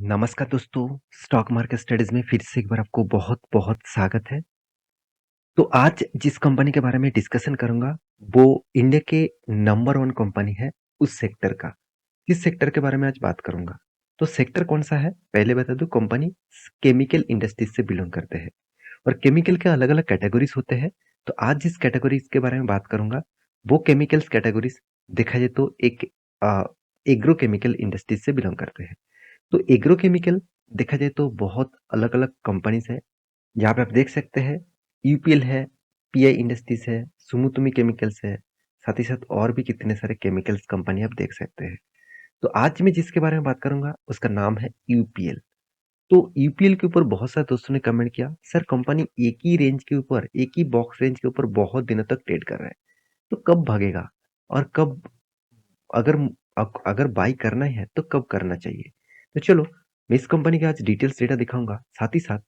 नमस्कार दोस्तों, stock market studies में फिर से एक बार आपको बहुत-बहुत स्वागत है। तो आज जिस कंपनी के बारे में डिस्कशन करूँगा, वो इंडिया के नंबर 1 कंपनी है उस सेक्टर का। किस सेक्टर के बारे में आज बात करूँगा? तो सेक्टर कौन-सा है? पहले बता दूँ कंपनी केमिकल इंडस्ट्रीज़ से बिलॉन्ग करते हैं और केमिकल के अलग-अलग कैटेगरीज़ होते हैं। तो आज जिस कैटेगरीज़ के बारे में बात करूँगा, वो केमिकल्स कैटेगरीज़ देखा जाए तो एक अ, एग्रो केमिकल इंडस्ट्रीज़ से बिलॉन्ग करते हैं। तो एग्रोकेमिकल देखा जाए तो बहुत अलग-अलग कंपनीज़ हैं, जहाँ पे आप देख सकते हैं यूपीएल है, पीआई इंडस्ट्रीज़ है, सुमितोमो केमिकल्स है, साथ ही साथ और भी कितने सारे केमिकल्स कंपनी आप देख सकते हैं। तो आज मैं जिसके बारे में बात करूँगा उसका नाम है यूपीएल। तो यूपीएल के ऊपर बहुत सारे दोस्तों ने कमेंट किया, सर कंपनी एक ही रेंज के ऊपर, एक ही बॉक्स रेंज के ऊपर बहुत दिनों तक ट्रेड कर रहा है, तो कब भागेगा? और कब अगर अगर बाय करना ही है तो कब करना चाहिए? तो चलो मैं इस कंपनी के आज डिटेल्स डेटा दिखाऊँगा। साथ ही साथ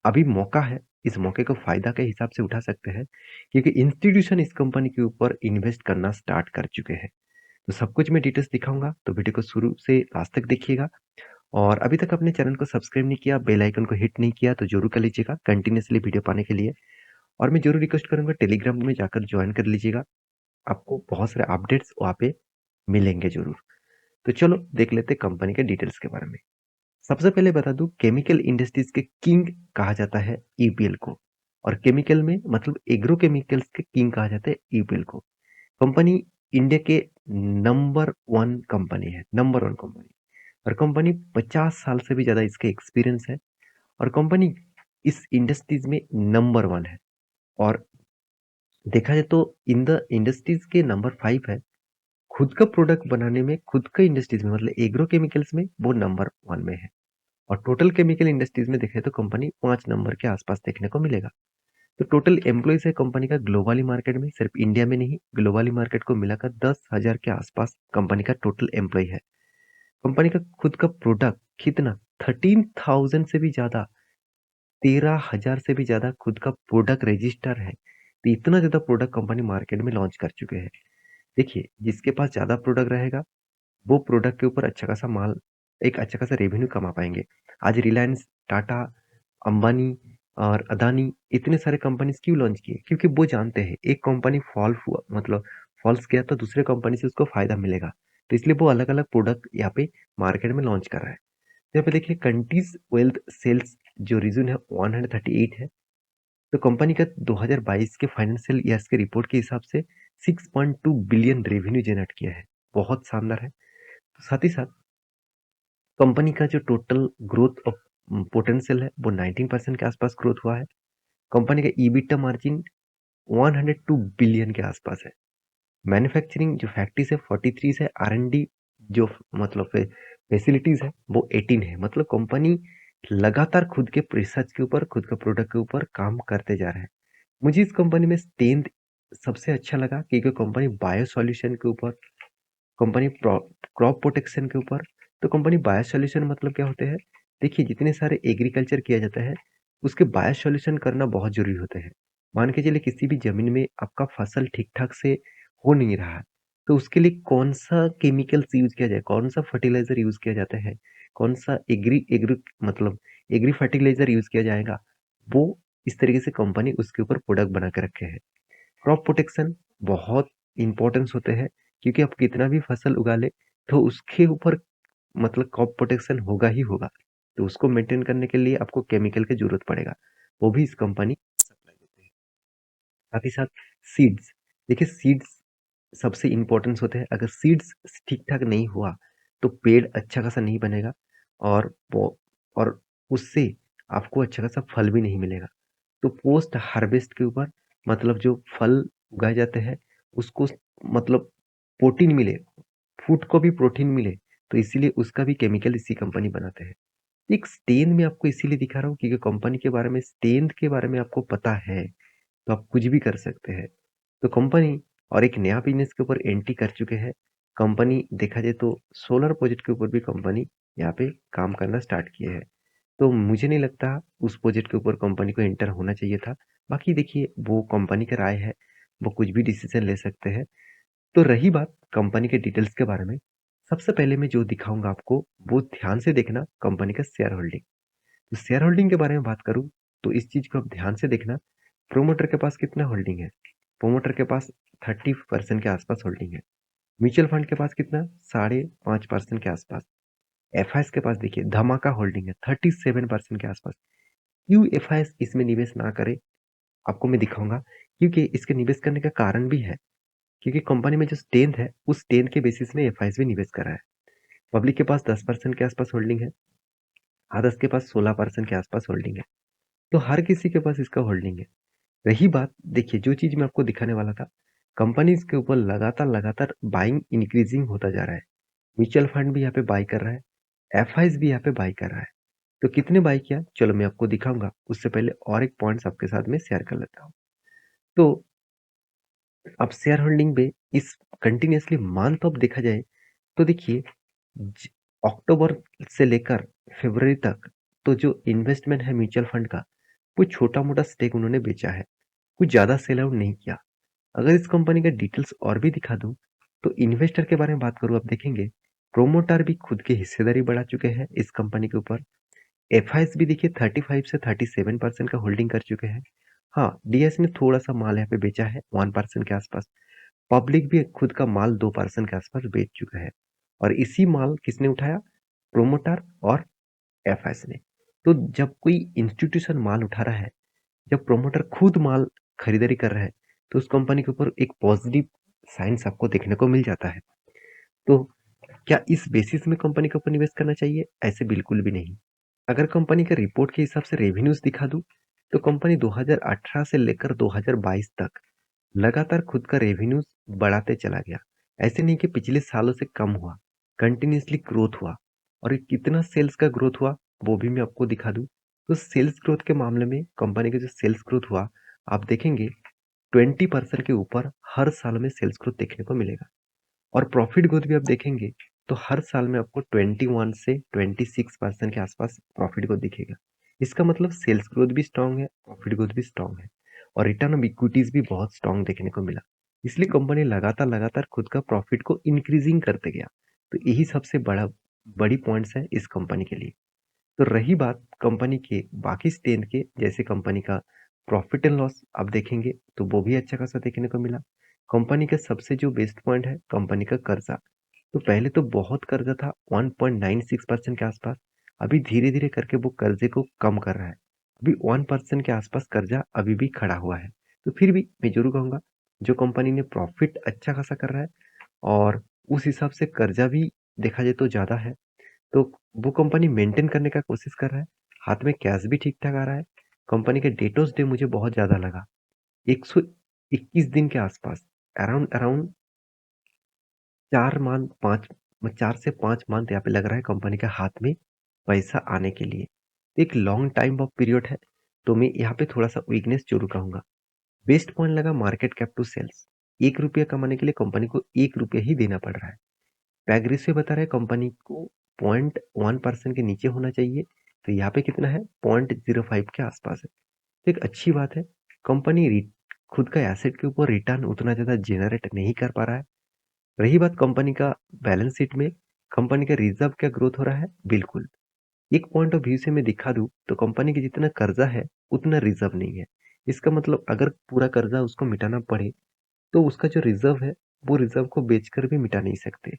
अभी मौका है, इस मौके को फ़ायदा के हिसाब से उठा सकते हैं क्योंकि इंस्टीट्यूशन इस कंपनी के ऊपर इन्वेस्ट करना स्टार्ट कर चुके हैं। तो सब कुछ मैं डिटेल्स दिखाऊँगा, तो वीडियो को शुरू से लास्ट तक देखिएगा और अभी तक अपने चैनल को सब्सक्राइब नहीं किया, बेल आइकन को हिट नहीं किया तो ज़रूर कर लीजिएगा कंटिन्यूअसली वीडियो पाने के लिए। और मैं ज़रूर रिक्वेस्ट करूँगा टेलीग्राम में जाकर जॉइन कर लीजिएगा, आपको बहुत सारे अपडेट्स वहाँ पे मिलेंगे ज़रूर। तो चलो देख लेते हैं कंपनी के डिटेल्स के बारे में। सबसे पहले बता दूं केमिकल इंडस्ट्रीज के किंग कहा जाता है ईपीएल को और केमिकल में मतलब एग्रो केमिकल्स के किंग कहा जाता है ईपीएल को। कंपनी इंडिया के नंबर 1 कंपनी और कंपनी 50 साल से भी ज्यादा इसके एक्सपीरियंस है और कंपनी इस इंडस्ट्रीज में नंबर 1 है। और देखा जाए तो इन द इंडस्ट्रीज के नंबर 5 है। खुद का प्रोडक्ट बनाने में खुद का इंडस्ट्रीज में मतलब एग्रो केमिकल्स में वो नंबर 1 में है और टोटल केमिकल इंडस्ट्रीज में देखें तो कंपनी 5 नंबर के आसपास देखने को मिलेगा। तो टोटल एम्प्लॉइज है कंपनी का ग्लोबली मार्केट में, सिर्फ इंडिया में नहीं ग्लोबली मार्केट को मिलाकर 10,000 के आसपास कंपनी का टोटल एम्प्लॉय है। कंपनी का खुद का प्रोडक्ट कितना 13,000 से भी ज्यादा, 13,000 से भी ज्यादा खुद का प्रोडक्ट रजिस्टर है। तो इतना ज्यादा प्रोडक्ट कंपनी मार्केट में लॉन्च कर चुके हैं। देखिए जिसके पास ज्यादा प्रोडक्ट रहेगा वो प्रोडक्ट के ऊपर अच्छा खासा माल, एक अच्छा खासा रेवेन्यू कमा पाएंगे। आज रिलायंस, टाटा, अंबानी और अदानी इतने सारे कंपनीज क्यों लॉन्च किए? क्योंकि वो जानते हैं एक कंपनी फॉल हुआ मतलब फॉल्स गया तो दूसरे कंपनी से उसको फायदा मिलेगा। तो इसलिए वो अलग अलग प्रोडक्ट यहाँ पे मार्केट में लॉन्च कर रहा है। तो यहाँ पे देखिए कंट्रीज वेल्थ सेल्स जो रीजन है 138 है। तो कंपनी का 2022 के फाइनेंशियल ईयर्स के रिपोर्ट के हिसाब से 6.2 बिलियन रेवेन्यू जनरेट किया है, बहुत शानदार है। तो साथ ही साथ कंपनी का जो टोटल ग्रोथ ऑफ पोटेंशियल है वो 19% के आसपास ग्रोथ हुआ है। कंपनी का ईबिटा मार्जिन 102 बिलियन के आसपास है। मैन्युफैक्चरिंग जो फैक्ट्रीज है 43 है, आर&डी जो मतलब फैसिलिटीज है वो 18 है। मतलब कंपनी लगातार खुद के रिसर्च के ऊपर, खुद के प्रोडक्ट के ऊपर काम करते जा रहे हैं। मुझे इस कंपनी में स्ट्रेंथ सबसे अच्छा लगा क्योंकि कंपनी बायो सॉल्यूशन के ऊपर, कंपनी क्रॉप प्रोटेक्शन के ऊपर। तो कंपनी बायो सॉल्यूशन मतलब क्या होते हैं? देखिए जितने सारे एग्रीकल्चर किया जाता है उसके बायो सॉल्यूशन करना बहुत जरूरी होते हैं। मान के चलिए किसी भी जमीन में आपका फसल ठीक ठाक से हो नहीं रहा है, तो उसके लिए कौन सा केमिकल्स यूज किया जाए, कौन सा फर्टिलाइजर यूज किया जाता है, कौन सा एग्री एग्री मतलब एग्री फर्टिलाइजर यूज किया जाएगा, वो इस तरीके से कंपनी उसके ऊपर प्रोडक्ट बना के रखे हैं। क्रॉप प्रोटेक्शन बहुत इंपॉर्टेंस होते हैं क्योंकि आप कितना भी फसल उगा ले तो उसके ऊपर मतलब क्रॉप प्रोटेक्शन होगा ही होगा। तो उसको मेंटेन करने के लिए आपको केमिकल की जरूरत पड़ेगा, वो भी इस कंपनी सप्लाई देते हैं। साथ ही साथ सीड्स, देखिए सीड्स सबसे इंपॉर्टेंस होते हैं। अगर सीड्स ठीक ठाक नहीं हुआ तो पेड़ अच्छा खासा नहीं बनेगा और और उससे आपको अच्छा खासा फल भी नहीं मिलेगा। तो पोस्ट हार्वेस्ट के ऊपर मतलब जो फल उगाए जाते हैं उसको मतलब प्रोटीन मिले, फूड को भी प्रोटीन मिले, तो इसीलिए उसका भी केमिकल इसी कंपनी बनाते हैं। एक स्टेन में आपको इसीलिए दिखा रहा हूँ क्योंकि कंपनी के बारे में, स्टेन के बारे में आपको पता है तो आप कुछ भी कर सकते हैं। तो कंपनी और एक नया बिजनेस के ऊपर एंट्री कर चुके हैं। कंपनी देखा जाए तो सोलर प्रोजेक्ट के ऊपर भी कंपनी यहाँ पे काम करना स्टार्ट किए हैं। तो मुझे नहीं लगता उस प्रोजेक्ट के ऊपर कंपनी को एंटर होना चाहिए था। बाकी देखिए वो कंपनी का राय है, वो कुछ भी डिसीजन ले सकते हैं। तो रही बात कंपनी के डिटेल्स के बारे में, सबसे पहले मैं जो दिखाऊँगा आपको, वो ध्यान से देखना कंपनी का शेयर होल्डिंग। तो शेयर होल्डिंग के बारे में बात करूँ, तो इस चीज़ को आप ध्यान से देखना, प्रोमोटर के पास कितना होल्डिंग है? प्रोमोटर के पास 30% के आसपास होल्डिंग है। म्यूचुअल फंड के पास कितना? साढ़े 5% के आसपास। एफआईएस के पास देखिए धमाका होल्डिंग है 37% के आसपास। क्यों एफआईएस इसमें निवेश ना करे? आपको मैं दिखाऊँगा, क्योंकि इसके निवेश करने का कारण भी है, क्योंकि कंपनी में जो स्ट्रेंथ है, उस स्ट्रेंथ के बेसिस में एफआईएस भी निवेश कर रहा है। पब्लिक के पास 10% के आसपास होल्डिंग है, अदर्स के पास 16% के आसपास होल्डिंग है। तो हर किसी के पास इसका होल्डिंग है। रही बात, देखिए जो चीज़ मैं आपको दिखाने वाला था, कंपनीज़ के ऊपर लगातार बाइंग इंक्रीजिंग होता जा रहा है। म्यूचुअल फंड भी यहाँ पे बाय कर रहा है, एफआईएस भी यहाँ पे बाय कर रहा है। तो कितने बाय किया? चलो मैं आपको दिखाऊँगा। उससे पहले और एक पॉइंट्स आपके साथ में शेयर कर लेता हूँ। तो अब शेयर होल्डिंग पे इस कंटिन्यूअसली मंथ ऑफ देखा जाए, तो देखिए ज अक्टूबर से लेकर फरवरी तक, तो जो इन्वेस्टमेंट है म्यूचुअल फंड का, वो छोटा-मोटा स्टेक उन्होंने बेचा है, कुछ ज़्यादा सेल आउट नहीं किया। अगर इस कंपनी का डिटेल्स और भी दिखा दूँ, तो इन्वेस्टर के बारे में बात करूँ, आप देखेंगे, प्रोमोटर भी खुद की हिस्सेदारी बढ़ा चुके हैं इस कंपनी के ऊपर। एफआईएस भी देखिए 35 से 37% का होल्डिंग कर चुके हैं। हाँ, डीएस ने थोड़ा-सा माल यहाँ पे बेचा है 1% के आसपास। पब्लिक भी खुद का माल 2% के आसपास बेच चुका है, और इसी माल किसने उठाया? प्रोमोटर और एफएस ने। तो जब कोई इंस्टीट्यूशन माल उठा रहा है, जब प्रोमोटर खुद माल खरीदारी कर रहा है, तो उस कंपनी के ऊपर एक पॉजिटिव साइंस आपको देखने को मिल जाता है। तो क्या इस बेसिस में कंपनी को निवेश करना चाहिए? ऐसे बिल्कुल भी नहीं। अगर कंपनी के रिपोर्ट के हिसाब से रेवेन्यूज दिखा दूं, तो कंपनी 2018 से लेकर 2022 तक लगातार खुद का रेवेन्यूज बढ़ाते चला गया। ऐसे नहीं कि पिछले सालों से कम हुआ, कंटिन्यूअसली ग्रोथ हुआ। और ये कितना सेल्स का ग्रोथ हुआ, वो भी मैं आपको दिखा दूं। तो सेल्स ग्रोथ के मामले में कंपनी का जो सेल्स ग्रोथ हुआ, आप देखेंगे 20% के ऊपर हर साल में सेल्स ग्रोथ देखने को मिलेगा। और प्रॉफिट ग्रोथ भी आप देखेंगे, तो हर साल में आपको 21 से 26% के आसपास प्रॉफिट ग्रोथ दिखेगा। इसका मतलब सेल्स ग्रोथ भी स्ट्रांग है, प्रॉफिट ग्रोथ भी स्ट्रांग है, और रिटर्न ऑफ इक्विटीज भी बहुत स्ट्रांग देखने को मिला। इसलिए कंपनी लगातार लगातार खुद का प्रॉफिट को इंक्रीजिंग करते गया। तो यही सबसे बड़ी पॉइंट्स है इस कंपनी के लिए। तो रही बात कंपनी के बाकी स्ट्रेंथ के, जैसे कंपनी का प्रॉफिट एंड लॉस आप देखेंगे, तो वो भी अच्छा खासा देखने को मिला। कंपनी का सबसे जो बेस्ट पॉइंट है कंपनी का कर्जा। तो पहले तो बहुत कर्जा था 1.96% के आसपास। अभी धीरे धीरे करके वो कर्जे को कम कर रहा है। अभी 1% के आसपास कर्जा अभी भी खड़ा हुआ है। तो फिर भी मैं जरूर कहूंगा, जो कंपनी ने प्रॉफिट अच्छा खासा कर रहा है, और उस हिसाब से कर्जा भी देखा जाए तो ज्यादा है, तो वो कंपनी मेंटेन करने का कोशिश कर रहा है। हाथ में कैश भी ठीक ठाक आ रहा है। कंपनी के डेटोस डे मुझे बहुत ज्यादा लगा, 121 दिन के आसपास, अराउंड अराउंड 4 से 5 मंथ यहाँ पे लग रहा है कंपनी के हाथ में पैसा आने के लिए। एक लॉन्ग टाइम ऑफ पीरियड है। तो मैं यहाँ पे थोड़ा सा वीकनेस जरूर कहूंगा। बेस्ट पॉइंट लगा मार्केट कैप टू सेल्स। 1 रुपया कमाने के लिए कंपनी को 1 रुपया ही देना पड़ रहा है। पैग रेशियो बता रहा है कंपनी को 0.1% के नीचे होना चाहिए। तो यहाँ पे कितना है? 0.05 के आसपास है। तो एक अच्छी बात है। कंपनी खुद का एसेट के ऊपर रिटर्न उतना ज्यादा जेनरेट नहीं कर पा रहा है। रही बात कंपनी का बैलेंस शीट में, कंपनी का रिजर्व क्या ग्रोथ हो रहा है? बिल्कुल। एक पॉइंट ऑफ व्यू से मैं दिखा दूं, तो कंपनी की जितना कर्जा है उतना रिजर्व नहीं है। इसका मतलब अगर पूरा कर्जा उसको मिटाना पड़े, तो उसका जो रिजर्व है, वो रिजर्व को बेचकर भी मिटा नहीं सकते।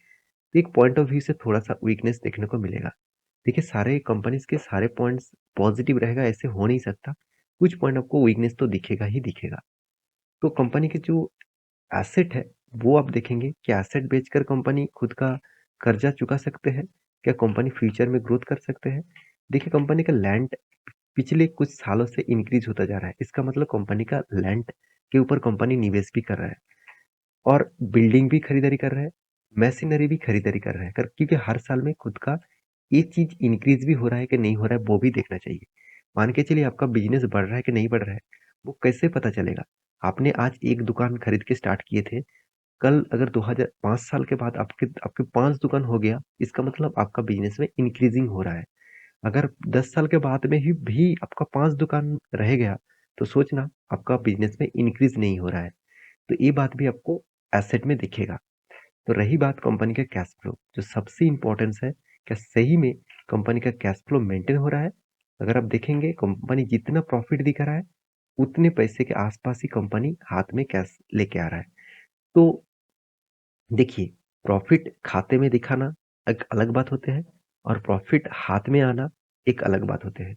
एक पॉइंट ऑफ व्यू से थोड़ा सा वीकनेस देखने को मिलेगा। देखिए सारे कंपनीज के सारे पॉइंट्स पॉजिटिव रहेगा ऐसे हो नहीं सकता। कुछ पॉइंट आपको वीकनेस तो दिखेगा ही दिखेगा। तो कंपनी के जो एसेट है, वो आप देखेंगे कि एसेट बेचकर कंपनी खुद का कर्जा चुका सकते हैं। क्या कंपनी फ्यूचर में ग्रोथ कर सकते हैं? देखिए कंपनी का लैंड पिछले कुछ सालों से इंक्रीज होता जा रहा है। इसका मतलब कंपनी का लैंड के ऊपर कंपनी निवेश भी कर रहा है, और बिल्डिंग भी खरीदारी कर रहा है, मशीनरी भी खरीदारी कर रहा है, क्योंकि हर साल में खुद का ये चीज इंक्रीज भी हो रहा है कि नहीं हो रहा है, वो भी देखना चाहिए। मान के चलिए आपका बिजनेस बढ़ रहा है कि नहीं बढ़ रहा है, वो कैसे पता चलेगा? आपने आज एक दुकान खरीद के स्टार्ट किए थे, कल अगर 2005 साल के बाद आपके आपके 5 दुकान हो गया, इसका मतलब आपका बिजनेस में इंक्रीजिंग हो रहा है। अगर 10 साल के बाद में ही भी आपका 5 दुकान रह गया, तो सोचना आपका बिजनेस में इंक्रीज नहीं हो रहा है। तो ये बात भी आपको एसेट में दिखेगा। तो रही बात कंपनी का कैश फ्लो, जो सबसे इम्पोर्टेंस है, क्या सही में कंपनी का कैश फ्लो मेंटेन हो रहा है? अगर आप देखेंगे कंपनी जितना प्रॉफिट दिखा रहा है, उतने पैसे के आसपास ही कंपनी हाथ में कैश लेके आ रहा है। तो देखिए, प्रॉफिट खाते में दिखाना एक अलग बात होते हैं और प्रॉफिट हाथ में आना एक अलग बात होते हैं।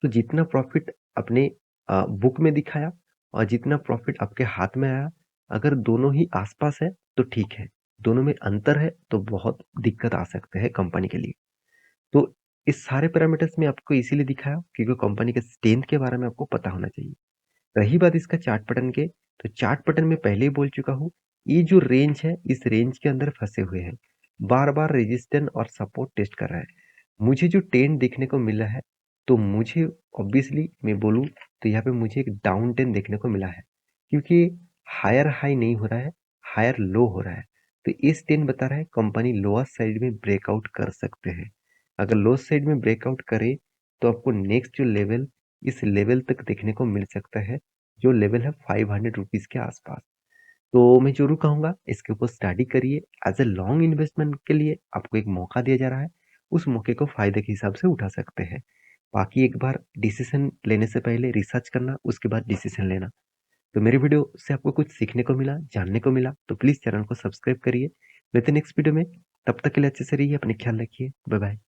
तो जितना प्रॉफिट अपने बुक में दिखाया और जितना प्रॉफिट आपके हाथ में आया, अगर दोनों ही आस-पास है तो ठीक है, दोनों में अंतर है तो बहुत दिक्कत आ सकते हैं कंपनी के लिए। तो इस सारे पैरामीटर्स में आपको इसीलिए दिखाया क्योंकि कंपनी के स्ट्रेंथ के बारे में आपको पता होना चाहिए। रही बात इसका चार्ट पैटर्न के, तो चार्ट पैटर्न में पहले ही बोल चुका हूँ, ये जो रेंज है, इस रेंज के अंदर फँसे हुए हैं। बार-बार रेजिस्टेंस और सपोर्ट टेस्ट कर रहा है। मुझे जो ट्रेंड देखने को मिला है, तो मुझे ऑब्वियसली मैं बोलूँ तो यहाँ पे मुझे एक डाउन ट्रेंड देखने को मिला है। क्योंकि हायर हाई नहीं हो रहा है, हायर लो हो रहा है। तो इस ट्रेंड बता रहा है कंपनी लोअर साइड में ब्रेकआउट कर सकते हैं। अगर लोअर साइड में ब्रेकआउट करे, तो आपको नेक्स्ट जो लेवल इस लेवल तक देखने को मिल सकता है, जो लेवल है 500 रुपीज़ के आसपास। तो मैं ज़रूर कहूँगा इसके ऊपर स्टडी करिए। एज़ अ लॉन्ग इन्वेस्टमेंट के लिए आपको एक मौका दिया जा रहा है, उस मौके को फ़ायदे के हिसाब से उठा सकते हैं। बाकी एक बार डिसीज़न लेने से पहले रिसर्च करना, उसके बाद डिसीज़न लेना। तो मेरी वीडियो से आपको कुछ सीखने को मिला, जानने को मिला, तो प्लीज़ चैनल को सब्सक्राइब करिए। मिलते हैं नेक्स्ट वीडियो में, तब तक के लिए अच्छे से रहिए, अपना ख्याल रखिए। Bye bye.